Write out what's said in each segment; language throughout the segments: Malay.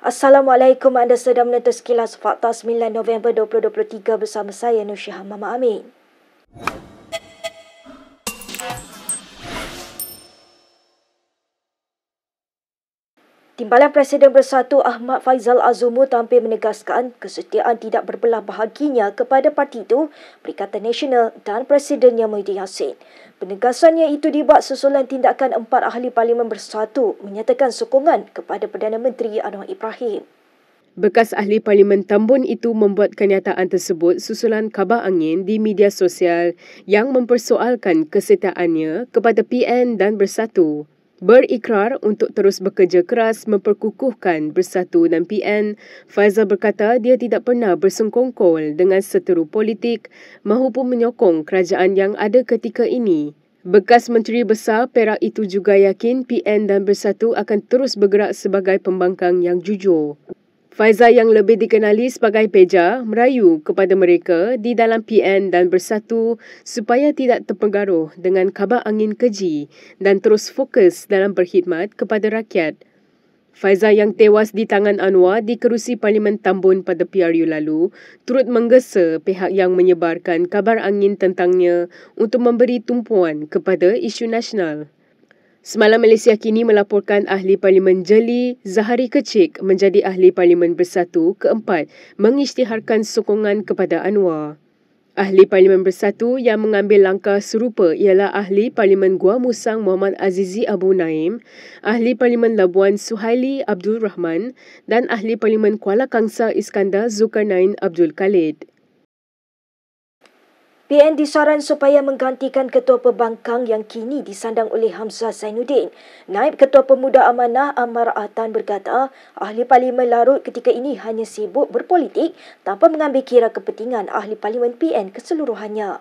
Assalamualaikum, anda sedang menonton Sekilas Fakta 9 November 2023 bersama saya Nusyaha Mama Amin. Timbalan Presiden Bersatu Ahmad Faizal Azumu tampil menegaskan kesetiaan tidak berbelah bahaginya kepada parti itu, Perikatan Nasional dan Presidennya Muhyiddin Yassin. Penegasannya itu dibuat susulan tindakan 4 ahli Parlimen Bersatu menyatakan sokongan kepada Perdana Menteri Anwar Ibrahim. Bekas ahli Parlimen Tambun itu membuat kenyataan tersebut susulan kabar angin di media sosial yang mempersoalkan kesetiaannya kepada PN dan Bersatu. Berikrar untuk terus bekerja keras memperkukuhkan Bersatu dan PN, Faizal berkata dia tidak pernah bersengkongkol dengan seteru politik maupun menyokong kerajaan yang ada ketika ini. Bekas Menteri Besar Perak itu juga yakin PN dan Bersatu akan terus bergerak sebagai pembangkang yang jujur. Faizal yang lebih dikenali sebagai Peja merayu kepada mereka di dalam PN dan Bersatu supaya tidak terpengaruh dengan kabar angin keji dan terus fokus dalam berkhidmat kepada rakyat. Faizal yang tewas di tangan Anwar di kerusi Parlimen Tambun pada PRU lalu turut menggesa pihak yang menyebarkan kabar angin tentangnya untuk memberi tumpuan kepada isu nasional. Semalam Malaysia Kini melaporkan ahli Parlimen Jeli Zahari Kecik menjadi ahli Parlimen Bersatu keempat mengisytiharkan sokongan kepada Anwar. Ahli Parlimen Bersatu yang mengambil langkah serupa ialah ahli Parlimen Gua Musang Muhammad Azizi Abu Naim, ahli Parlimen Labuan Suhaili Abdul Rahman dan ahli Parlimen Kuala Kangsar Iskandar Zulkarnain Abdul Khalid. PN disaran supaya menggantikan Ketua Pembangkang yang kini disandang oleh Hamzah Zainuddin. Naib Ketua Pemuda Amanah Ammar Ahtan berkata, ahli Parlimen larut ketika ini hanya sibuk berpolitik tanpa mengambil kira kepentingan ahli Parlimen PN keseluruhannya.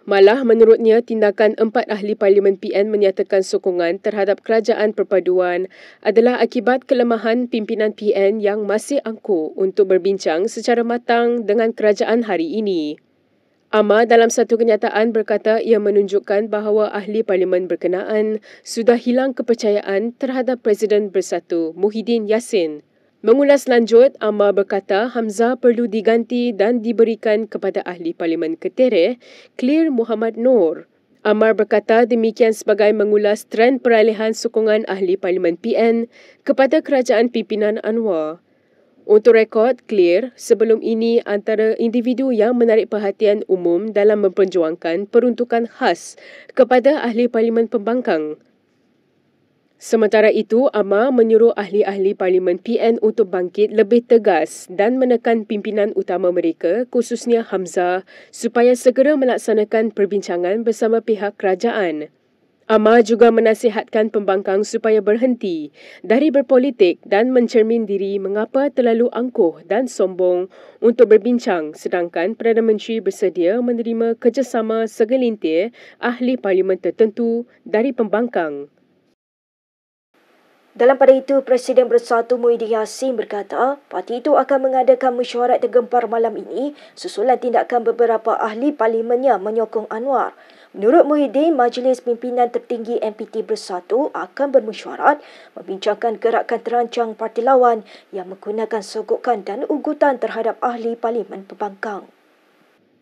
Malah menurutnya, tindakan 4 ahli Parlimen PN menyatakan sokongan terhadap kerajaan perpaduan adalah akibat kelemahan pimpinan PN yang masih angkuh untuk berbincang secara matang dengan kerajaan hari ini. Ammar dalam satu kenyataan berkata ia menunjukkan bahawa ahli Parlimen berkenaan sudah hilang kepercayaan terhadap Presiden Bersatu Muhyiddin Yassin. Mengulas lanjut, Ammar berkata Hamzah perlu diganti dan diberikan kepada ahli Parlimen Ketereh, Clear Muhammad Noor. Ammar berkata demikian sebagai mengulas trend peralihan sokongan ahli Parlimen PN kepada kerajaan pimpinan Anwar. Untuk rekod, Clear sebelum ini antara individu yang menarik perhatian umum dalam memperjuangkan peruntukan khas kepada ahli Parlimen Pembangkang. Sementara itu, Ammar menyuruh ahli-ahli Parlimen PN untuk bangkit lebih tegas dan menekan pimpinan utama mereka, khususnya Hamzah, supaya segera melaksanakan perbincangan bersama pihak kerajaan. Ammar juga menasihatkan pembangkang supaya berhenti dari berpolitik dan mencermin diri mengapa terlalu angkuh dan sombong untuk berbincang sedangkan Perdana Menteri bersedia menerima kerjasama segelintir ahli Parlimen tertentu dari pembangkang. Dalam pada itu, Presiden Bersatu Muhyiddin Yassin berkata, parti itu akan mengadakan mesyuarat tergempar malam ini susulan tindakan beberapa ahli parlimennya menyokong Anwar. Menurut Muhyiddin, Majlis Pimpinan Tertinggi MPT Bersatu akan bermesyuarat membincangkan gerakan terancang parti lawan yang menggunakan sogokan dan ugutan terhadap ahli Parlimen Pembangkang.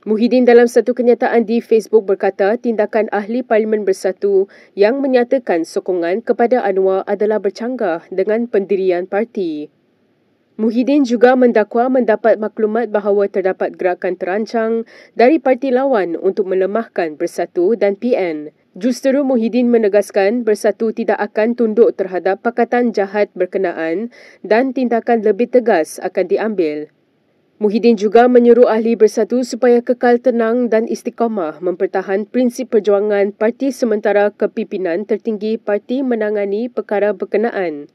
Muhyiddin dalam satu kenyataan di Facebook berkata tindakan ahli Parlimen Bersatu yang menyatakan sokongan kepada Anwar adalah bercanggah dengan pendirian parti. Muhyiddin juga mendakwa mendapat maklumat bahawa terdapat gerakan terancang dari parti lawan untuk melemahkan Bersatu dan PN. Justeru Muhyiddin menegaskan Bersatu tidak akan tunduk terhadap pakatan jahat berkenaan dan tindakan lebih tegas akan diambil. Muhyiddin juga menyuruh ahli Bersatu supaya kekal tenang dan istiqamah mempertahan prinsip perjuangan parti sementara kepimpinan tertinggi parti menangani perkara berkenaan.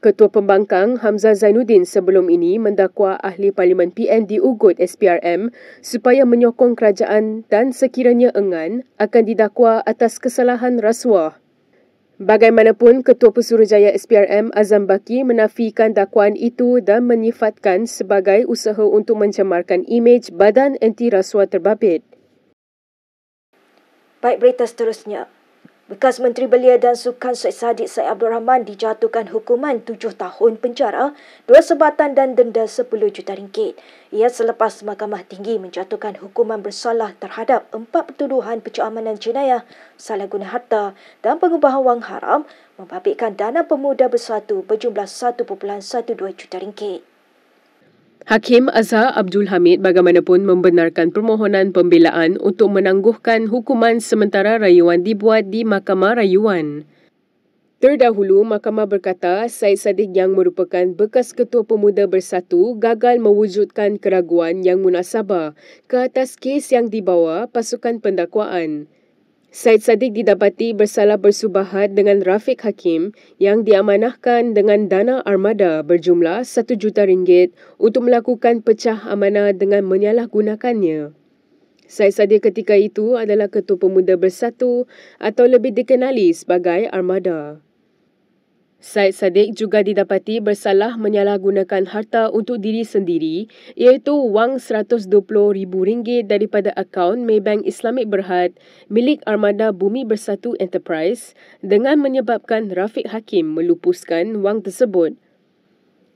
Ketua Pembangkang Hamzah Zainuddin sebelum ini mendakwa ahli Parlimen PN diugut SPRM supaya menyokong kerajaan dan sekiranya enggan akan didakwa atas kesalahan rasuah. Bagaimanapun, Ketua Pesuruhjaya SPRM Azam Baki menafikan dakwaan itu dan menyifatkan sebagai usaha untuk mencemarkan imej Badan Anti Rasuah Terbabit. Baik, berita seterusnya. Bekas Menteri Belia dan Sukan Syed Saddiq Syed Abdul Rahman dijatuhkan hukuman 7 tahun penjara, 2 sebatan dan denda 10 juta ringgit. Ia selepas Mahkamah Tinggi menjatuhkan hukuman bersalah terhadap 4 pertuduhan pencaamanan jenayah, salah guna harta dan pengubahan wang haram membabitkan dana pemuda bersatu berjumlah 1.12 juta ringgit. Hakim Azhar Abdul Hamid bagaimanapun membenarkan permohonan pembelaan untuk menangguhkan hukuman sementara rayuan dibuat di Mahkamah Rayuan. Terdahulu, Mahkamah berkata Syed Saddiq yang merupakan bekas Ketua Pemuda Bersatu gagal mewujudkan keraguan yang munasabah ke atas kes yang dibawa pasukan pendakwaan. Syed Saddiq didapati bersalah bersubahat dengan Rafiq Hakim yang diamanahkan dengan dana armada berjumlah 1 juta ringgit untuk melakukan pecah amanah dengan menyalahgunakannya. Syed Saddiq ketika itu adalah Ketua Pemuda Bersatu atau lebih dikenali sebagai Armada. Syed Saddiq juga didapati bersalah menyalahgunakan harta untuk diri sendiri iaitu wang RM120,000 daripada akaun Maybank Islamic Berhad milik Armada Bumi Bersatu Enterprise dengan menyebabkan Rafiq Hakim melupuskan wang tersebut.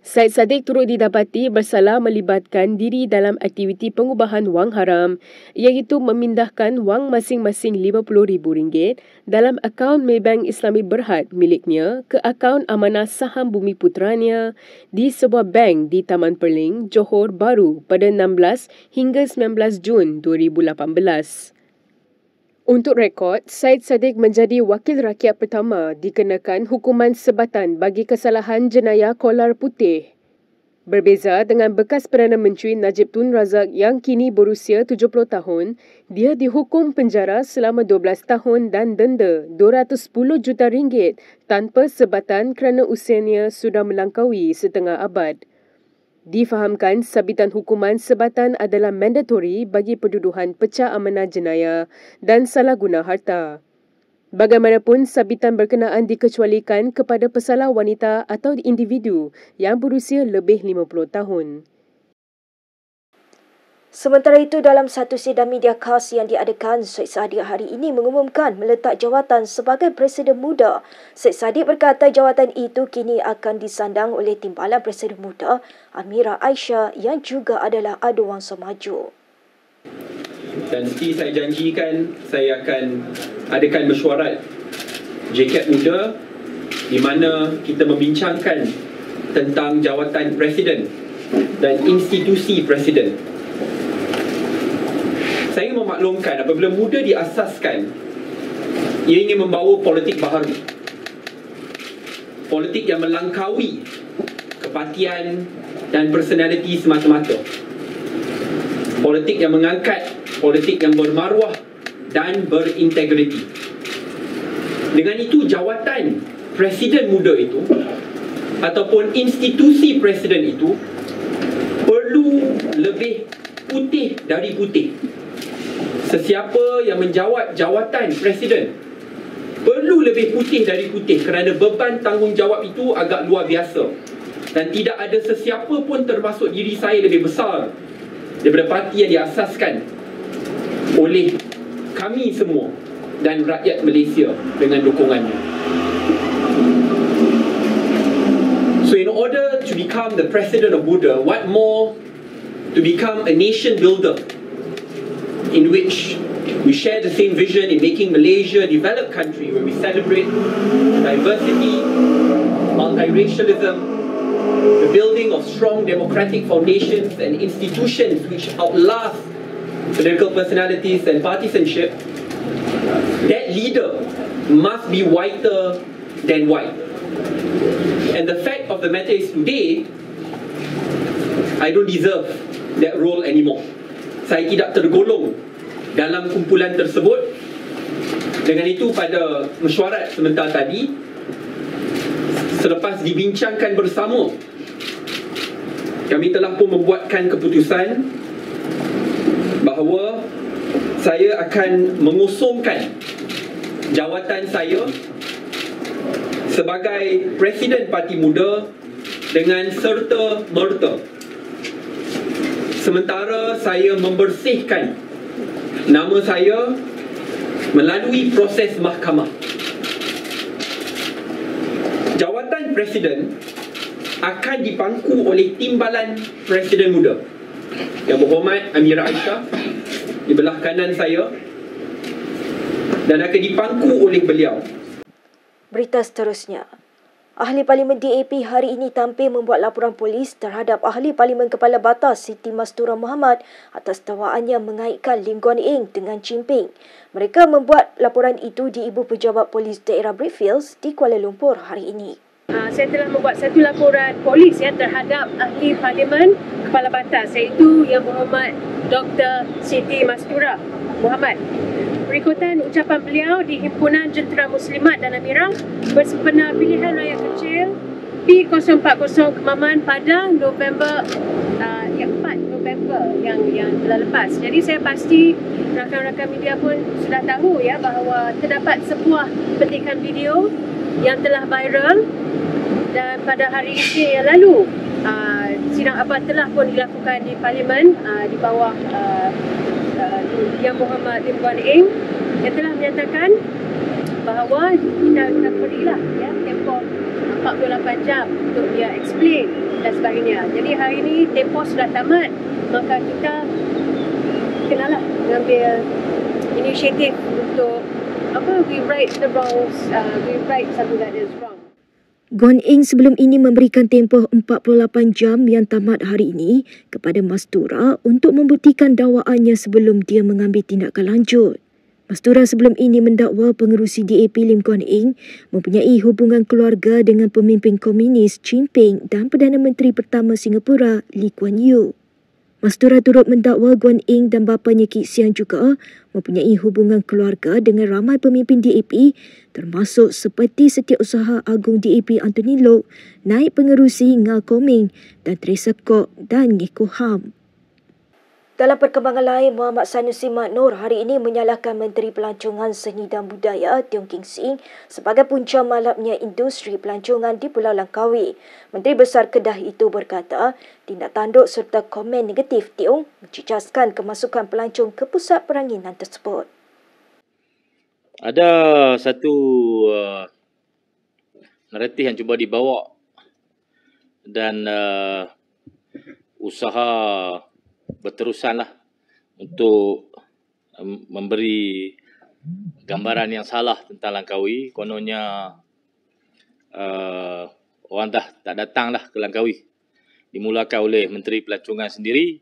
Syed Saddiq turut didapati bersalah melibatkan diri dalam aktiviti pengubahan wang haram iaitu memindahkan wang masing-masing RM50,000 dalam akaun Maybank Islamic Berhad miliknya ke akaun amanah saham Bumi Putranya di sebuah bank di Taman Perling, Johor Bahru pada 16 hingga 19 Jun 2018. Untuk rekod, Syed Saddiq menjadi wakil rakyat pertama dikenakan hukuman sebatan bagi kesalahan jenayah kolar putih. Berbeza dengan bekas Perdana Menteri Najib Tun Razak yang kini berusia 70 tahun, dia dihukum penjara selama 12 tahun dan denda 210 juta ringgit tanpa sebatan kerana usianya sudah melangkaui setengah abad. Difahamkan sabitan hukuman sebatan adalah mandatori bagi pertuduhan pecah amanah jenayah dan salah guna harta. Bagaimanapun, sabitan berkenaan dikecualikan kepada pesalah wanita atau individu yang berusia lebih 50 tahun. Sementara itu, dalam satu sidang media khas yang diadakan, Syed Saddiq hari ini mengumumkan meletak jawatan sebagai Presiden Muda. Syed Saddiq berkata jawatan itu kini akan disandang oleh Timbalan Presiden Muda, Amira Aisyah yang juga adalah Aduwangsa Maju. Dan seperti saya janjikan, saya akan adakan mesyuarat JKAT Muda di mana kita membincangkan tentang jawatan Presiden dan institusi Presiden. Saya ingin memaklumkan apabila muda diasaskan, ia ingin membawa politik baharu. Politik yang melangkaui kepartian dan personaliti semata-mata. Politik yang mengangkat, politik yang bermaruah dan berintegriti. Dengan itu, jawatan Presiden Muda itu ataupun institusi Presiden itu perlu lebih putih dari putih. Sesiapa yang menjawat jawatan Presiden perlu lebih putih dari putih kerana beban tanggungjawab itu agak luar biasa. Dan tidak ada sesiapa pun termasuk diri saya lebih besar daripada parti yang diasaskan oleh kami semua dan rakyat Malaysia dengan dukungannya. So in order to become the President of Muda, what more to become a nation builder in which we share the same vision in making Malaysia a developed country where we celebrate diversity, multiracialism, the building of strong democratic foundations and institutions which outlast political personalities and partisanship. That leader must be whiter than white. And the fact of the matter is today, I don't deserve that role anymore. Saya tidak tergolong dalam kumpulan tersebut. Dengan itu, pada mesyuarat sebentar tadi, selepas dibincangkan bersama, kami telah pun membuatkan keputusan bahawa saya akan mengusungkan jawatan saya sebagai Presiden Parti Muda dengan serta-merta. Sementara saya membersihkan nama saya melalui proses mahkamah pemilihan presiden akan dipangku oleh timbalan presiden muda. Yang berhormat Amira Aisyah di belah kanan saya, dan akan dipangku oleh beliau. Berita seterusnya. Ahli Parlimen DAP hari ini tampil membuat laporan polis terhadap Ahli Parlimen Kepala Batas Siti Mastura Muhammad atas dakwaannya mengaitkan Lim Guan Eng dengan Jinping. Mereka membuat laporan itu di Ibu Pejabat Polis Daerah Brickfields di Kuala Lumpur hari ini. Saya telah membuat satu laporan polis terhadap Ahli Parlimen Kepala Batas, iaitu Yang Berhormat Dr. Siti Mastura Muhammad. Berikutan ucapan beliau di Himpunan Jentera Muslimat dan Amirah Bersempena Pilihan Raya Kecil P040 Kemaman pada November 4 November yang telah lepas. Jadi saya pasti rakan-rakan media pun sudah tahu bahawa terdapat sebuah petikan video yang telah viral, dan pada hari ini yang lalu sidang abad telah pun dilakukan di Parlimen di bawah Yang Berhormat Lim Guan Eng, yang telah menyatakan bahawa kita berilah tempoh 48 jam untuk dia explain dan sebagainya. Jadi hari ini tempoh sudah tamat, maka kita kenalah mengambil inisiatif untuk we right the wrongs, we right something that is wrong. Guan Eng sebelum ini memberikan tempoh 48 jam yang tamat hari ini kepada Mastura untuk membuktikan dakwaannya sebelum dia mengambil tindakan lanjut. Mastura sebelum ini mendakwa pengerusi DAP Lim Guan Eng mempunyai hubungan keluarga dengan pemimpin komunis Jinping dan Perdana Menteri pertama Singapura Lee Kuan Yew. Mastura turut mendakwa Guan Eng dan bapanya Kit Siang juga mempunyai hubungan keluarga dengan ramai pemimpin DAP, termasuk seperti Setiausaha Agung DAP Anthony Loke, Naib Pengerusi Ngal Koming dan Teresa Kok dan Ngeko Ham. Dalam perkembangan lain, Muhammad Sanusi Mat Noor hari ini menyalahkan Menteri Pelancongan Seni dan Budaya Tiong King Sing sebagai punca malapnya industri pelancongan di Pulau Langkawi. Menteri Besar Kedah itu berkata, tindak tanduk serta komen negatif Tiong mencicaskan kemasukan pelancong ke pusat peranginan tersebut. Ada satu naratif yang cuba dibawa dan usaha berterusanlah untuk memberi gambaran yang salah tentang Langkawi. Kononnya orang dah tak datanglah ke Langkawi. Dimulakan oleh Menteri Pelancongan sendiri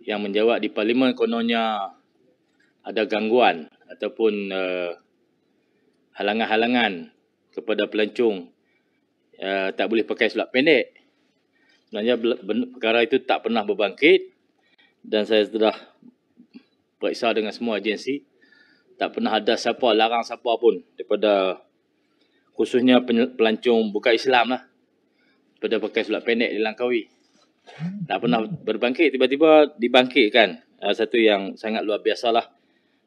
yang menjawab di Parlimen kononnya ada gangguan ataupun halangan-halangan kepada pelancong tak boleh pakai seluar pendek. Sebenarnya perkara itu tak pernah berbangkit. Dan saya sudah periksa dengan semua agensi, tak pernah ada siapa larang siapa pun daripada khususnya pelancong bukan Islam lah daripada pakai seluar pendek di Langkawi. Tak pernah berbangkit, tiba-tiba dibangkitkan. Satu yang sangat luar biasa lah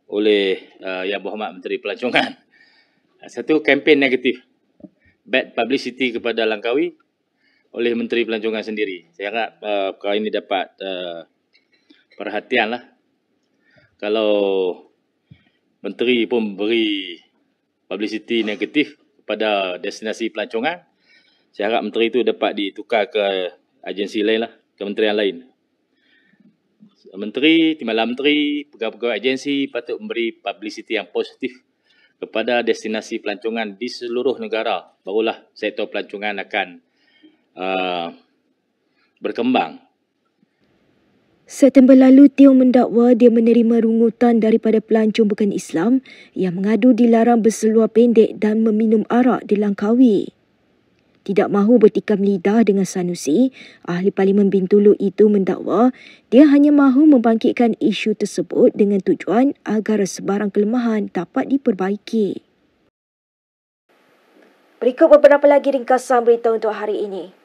oleh Yang Berhormat Menteri Pelancongan. Satu kempen negatif, bad publicity kepada Langkawi oleh Menteri Pelancongan sendiri. Saya harap perkara ini dapat perhatianlah. Kalau menteri pun beri publicity negatif kepada destinasi pelancongan, saya harap menteri itu dapat ditukar ke agensi lain lah, kementerian lain. Menteri, timbalan menteri, pegawai-pegawai agensi patut memberi publicity yang positif kepada destinasi pelancongan di seluruh negara. Barulah sektor pelancongan akan berkembang. September lalu, Tiong mendakwa dia menerima rungutan daripada pelancong bukan Islam yang mengadu dilarang berseluar pendek dan meminum arak di Langkawi. Tidak mahu bertikam lidah dengan Sanusi, Ahli Parlimen Bintulu itu mendakwa dia hanya mahu membangkitkan isu tersebut dengan tujuan agar sebarang kelemahan dapat diperbaiki. Berikut beberapa lagi ringkasan berita untuk hari ini.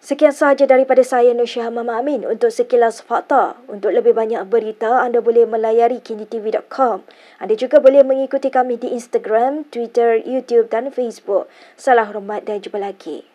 Sekian sahaja daripada saya, Nur Syah Mama Amin, untuk sekilas fakta. Untuk lebih banyak berita, anda boleh melayari kinitv.com. Anda juga boleh mengikuti kami di Instagram, Twitter, YouTube dan Facebook. Salam hormat dan jumpa lagi.